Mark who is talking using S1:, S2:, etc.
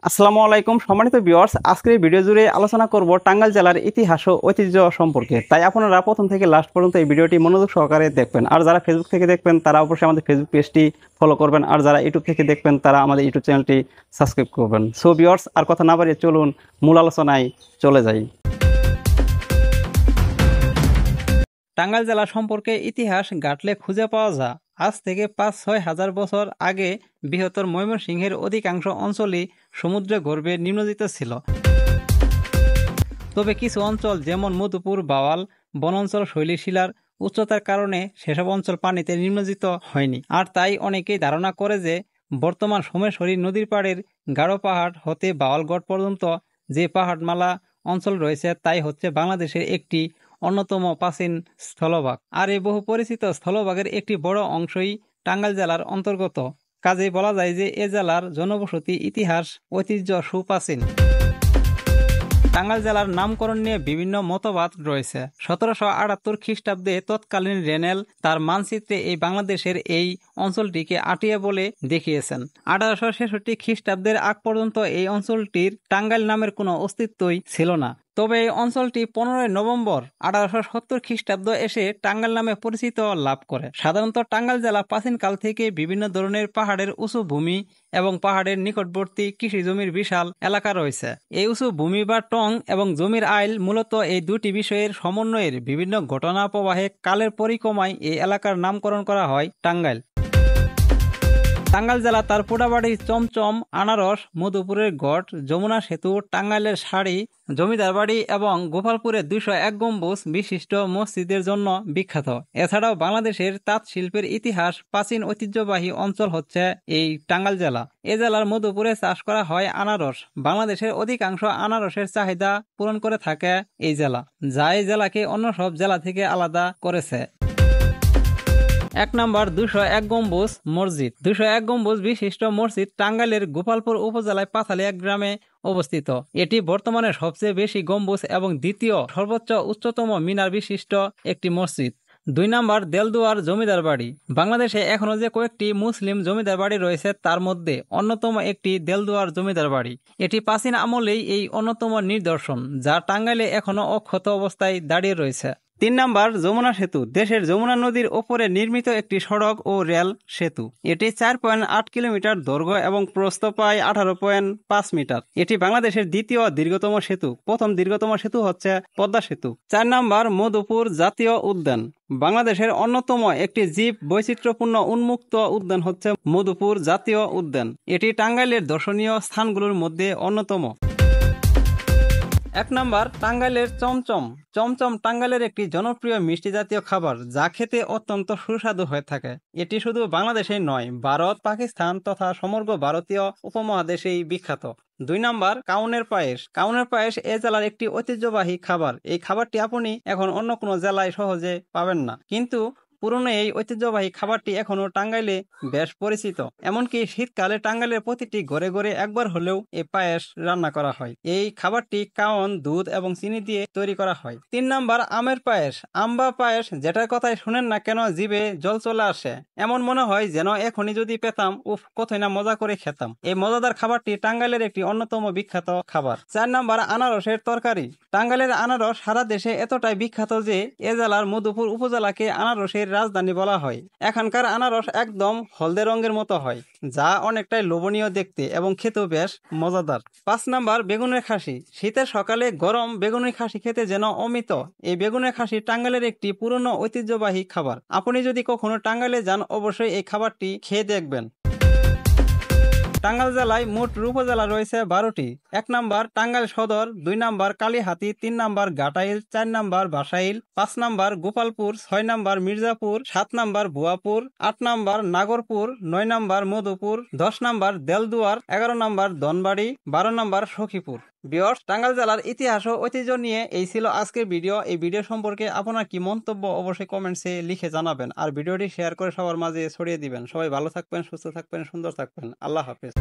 S1: আসসালামু আলাইকুম সম্মানিত ভিউয়ার্স, আজকের এই ভিডিও জুড়ে আলোচনা করব টাঙ্গাইল জেলার ইতিহাস ও ঐতিহ্য সম্পর্কে। তাই আপনারা প্রথম থেকে লাস্ট পর্যন্ত এই ভিডিওটি মনোযোগ সহকারে দেখবেন। আর যারা ফেসবুক থেকে দেখবেন তারা অবশ্যই আমাদের ফেসবুক পেজটি ফলো করবেন, আর যারা ইউটিউব থেকে দেখবেন তারা আমাদের ইউটিউব চ্যানেলটি সাবস্ক্রাইব করবেন। সো ভিউয়ার্স, আর কথা না বাড়িয়ে চলুন মূল আলোচনায় চলে যাই। টাঙ্গাইল জেলা সম্পর্কে ইতিহাস ঘাটলে খুঁজে পাওয়া যায় আজ থেকে ৫-৬ হাজার বছর আগে বৃহত্তর ময়মনসিংহের অধিকাংশ অঞ্চলই সমুদ্রে গর্ভে নিমজ্জিত ছিল। তবে কিছু অঞ্চল যেমন মধুপুর, বাওয়াল বনাঞ্চল শৈলশিলার উচ্চতার কারণে সেসব অঞ্চল পানিতে নিমজ্জিত হয়নি। আর তাই অনেকেই ধারণা করে যে বর্তমান সোমেশ্বরী নদীর পাড়ের গাঢ় পাহাড় হতে বাওয়ালগড় পর্যন্ত যে পাহাড়মালা অঞ্চল রয়েছে তাই হচ্ছে বাংলাদেশের একটি অন্যতম প্রাচীন স্থলভাগ। আর এই বহু পরিচিত স্থলভাগের একটি বড় অংশই টাঙ্গাইল জেলার অন্তর্গত। কাজেই বলা যায় যে এ জেলার জনবসতি, ইতিহাস, ঐতিহ্য সুপ্রাচীন। টাঙ্গাইল জেলার নামকরণ নিয়ে বিভিন্ন মতবাদ রয়েছে। ১৭৭৮ খ্রিস্টাব্দে তৎকালীন রেনেল তার মানচিত্রে এই বাংলাদেশের এই অঞ্চলটিকে আটিয়া বলে দেখিয়েছেন। ১৮৬৬ খ্রিস্টাব্দের আগ পর্যন্ত এই অঞ্চলটির টাঙ্গাইল নামের কোনো অস্তিত্বই ছিল না। তবে এই অঞ্চলটি ১৫ নভেম্বর ১৮৭০ খ্রিস্টাব্দ এসে টাঙ্গাইল নামে পরিচিত লাভ করে। সাধারণত টাঙ্গাইল জেলা প্রাচীনকাল থেকে বিভিন্ন ধরনের পাহাড়ের উঁচু ভূমি এবং পাহাড়ের নিকটবর্তী কৃষি জমির বিশাল এলাকা রয়েছে। এই উঁচু ভূমি বা টং এবং জমির আইল মূলত এই দুটি বিষয়ের সমন্বয়ের বিভিন্ন ঘটনা প্রবাহে কালের পরিক্রমায় এই এলাকার নামকরণ করা হয় টাঙ্গাইল। টাঙ্গাইল জেলা তার পোড়াবাড়ি, চমচম, আনারস, মধুপুরের গড়, যমুনা সেতু, টাঙ্গাইলের শাড়ি, জমিদার বাড়ি এবং গোপালপুরের ২০১ গম্বুজ বিশিষ্ট মসজিদের জন্য বিখ্যাত। এছাড়াও বাংলাদেশের তাঁত শিল্পের ইতিহাস, প্রাচীন ঐতিহ্যবাহী অঞ্চল হচ্ছে এই টাঙ্গাইল জেলা। এ জেলার মধুপুরে চাষ করা হয় আনারস। বাংলাদেশের অধিকাংশ আনারসের চাহিদা পূরণ করে থাকে এই জেলা, যা এই জেলাকে অন্য সব জেলা থেকে আলাদা করেছে। ১ নম্বর ২০১ গম্বুজ মসজিদ। ২০১ গম্বুজ বিশিষ্ট মসজিদ টাঙ্গাইলের গোপালপুর উপজেলায় পাথালিয়া গ্রামে অবস্থিত। এটি বর্তমানে সবচেয়ে বেশি গম্বুজ এবং দ্বিতীয় সর্বোচ্চ উচ্চতম মিনার বিশিষ্ট একটি মসজিদ। ২ নম্বর দেলদুয়ার জমিদার বাড়ি। বাংলাদেশে এখনো যে কয়েকটি মুসলিম জমিদার বাড়ি রয়েছে তার মধ্যে অন্যতম একটি দেলদুয়ার জমিদার বাড়ি। এটি প্রাচীন আমলেই এই অন্যতম নিদর্শন, যা টাঙ্গাইলে এখনো অক্ষত অবস্থায় দাঁড়িয়ে রয়েছে। ৩ নম্বর যমুনা সেতু। দেশের যমুনা নদীর ওপরে নির্মিত একটি সড়ক ও রেল সেতু। এটি ৪.৮ কিলোমিটার দৈর্ঘ্য এবং প্রস্থ প্রায় ১৮.৫ মিটার। এটি বাংলাদেশের দ্বিতীয় দীর্ঘতম সেতু। প্রথম দীর্ঘতম সেতু হচ্ছে পদ্মা সেতু। ৪ নম্বর মধুপুর জাতীয় উদ্যান। বাংলাদেশের অন্যতম একটি জীব বৈচিত্র্যপূর্ণ উন্মুক্ত উদ্যান হচ্ছে মধুপুর জাতীয় উদ্যান। এটি টাঙ্গাইলের দর্শনীয় স্থানগুলোর মধ্যে অন্যতম। ১ নম্বর টাঙ্গাইলের চমচম। চমচম টাঙ্গাইলের একটি জনপ্রিয় মিষ্টি জাতীয় খাবার, যা খেতে অত্যন্ত সুস্বাদু হয়ে থাকে। এটি শুধু বাংলাদেশেই নয়, ভারত, পাকিস্তান তথা সমগ্র ভারতীয় উপমহাদেশেই বিখ্যাত। ২ নম্বর কাউনের পায়েস। কাউনের পায়েস এ জেলার একটি ঐতিহ্যবাহী খাবার। এই খাবারটি আপনি এখন অন্য কোনো জেলায় সহজে পাবেন না, কিন্তু পুরনো এই ঐতিহ্যবাহী খাবারটি এখনো টাঙ্গাইলে বেশ পরিচিত। এমনকি শীতকালে টাঙ্গাইলের প্রতিটি ঘরে ঘরে একবার হলেও এই পায়েস রান্না করা হয়। এই খাবারটি কাওন, দুধ এবং চিনি দিয়ে তৈরি করা হয়। ৩ নম্বর আমের পায়েস। আম বা পায়েস যেটার কথাই শুনেন না কেন জিভে জল চলে আসে। এমন মনে হয় যেন এখনই যদি পেতাম, উফ কতই না মজা করে খেতাম। এই মজাদার খাবারটি টাঙ্গাইলের একটি অন্যতম বিখ্যাত খাবার। ৪ নম্বর আনারসের তরকারি। টাঙ্গাইলের আনারস সারা দেশে এতটাই বিখ্যাত যে এ জেলার মধুপুর উপজেলাকে আনারসের রাজধানী বলা হয়। এখানকার আনারস একদম হলদে রঙের মতো হয়, যা অনেকটাই লোভনীয় দেখতে এবং খেতেও বেশ মজাদার। ৫ নম্বর বেগুনের খাসি। শীতের সকালে গরম বেগুনের খাসি খেতে যেন অমৃত। এই বেগুনের খাসি টাঙ্গাইলের একটি পুরনো ঐতিহ্যবাহী খাবার। আপনি যদি কখনো টাঙ্গাইলে যান অবশ্যই এই খাবারটি খেয়ে দেখবেন। টাঙ্গাইল জেলায় মোট উপজেলা রয়েছে ১২টি। ১ নম্বর টাঙ্গাইল সদর, ২ নম্বর কালিহাতী, ৩ নম্বর ঘাটাইল, ৪ নম্বর বাসাইল, ৫ নম্বর গোপালপুর, ৬ নম্বর মির্জাপুর, ৭ নম্বর ভুয়াপুর, ৮ নম্বর নাগরপুর, ৯ নম্বর মধুপুর, ১০ নম্বর দেলদুয়ার, ১১ নম্বর ধনবাড়ি, ১২ নম্বর সখীপুর। ভিউয়ার্স, টাঙ্গাইল জেলার ইতিহাস ও ঐতিহ্য নিয়ে এই ছিল আজকের ভিডিও। এই ভিডিও সম্পর্কে আপনার কি মন্তব্য অবশ্যই কমেন্টসে লিখে জানাবেন, আর ভিডিওটি শেয়ার করে সবার মাঝে ছড়িয়ে দিবেন। সবাই ভালো থাকবেন, সুস্থ থাকবেন, সুন্দর থাকবেন। আল্লাহ হাফেজ।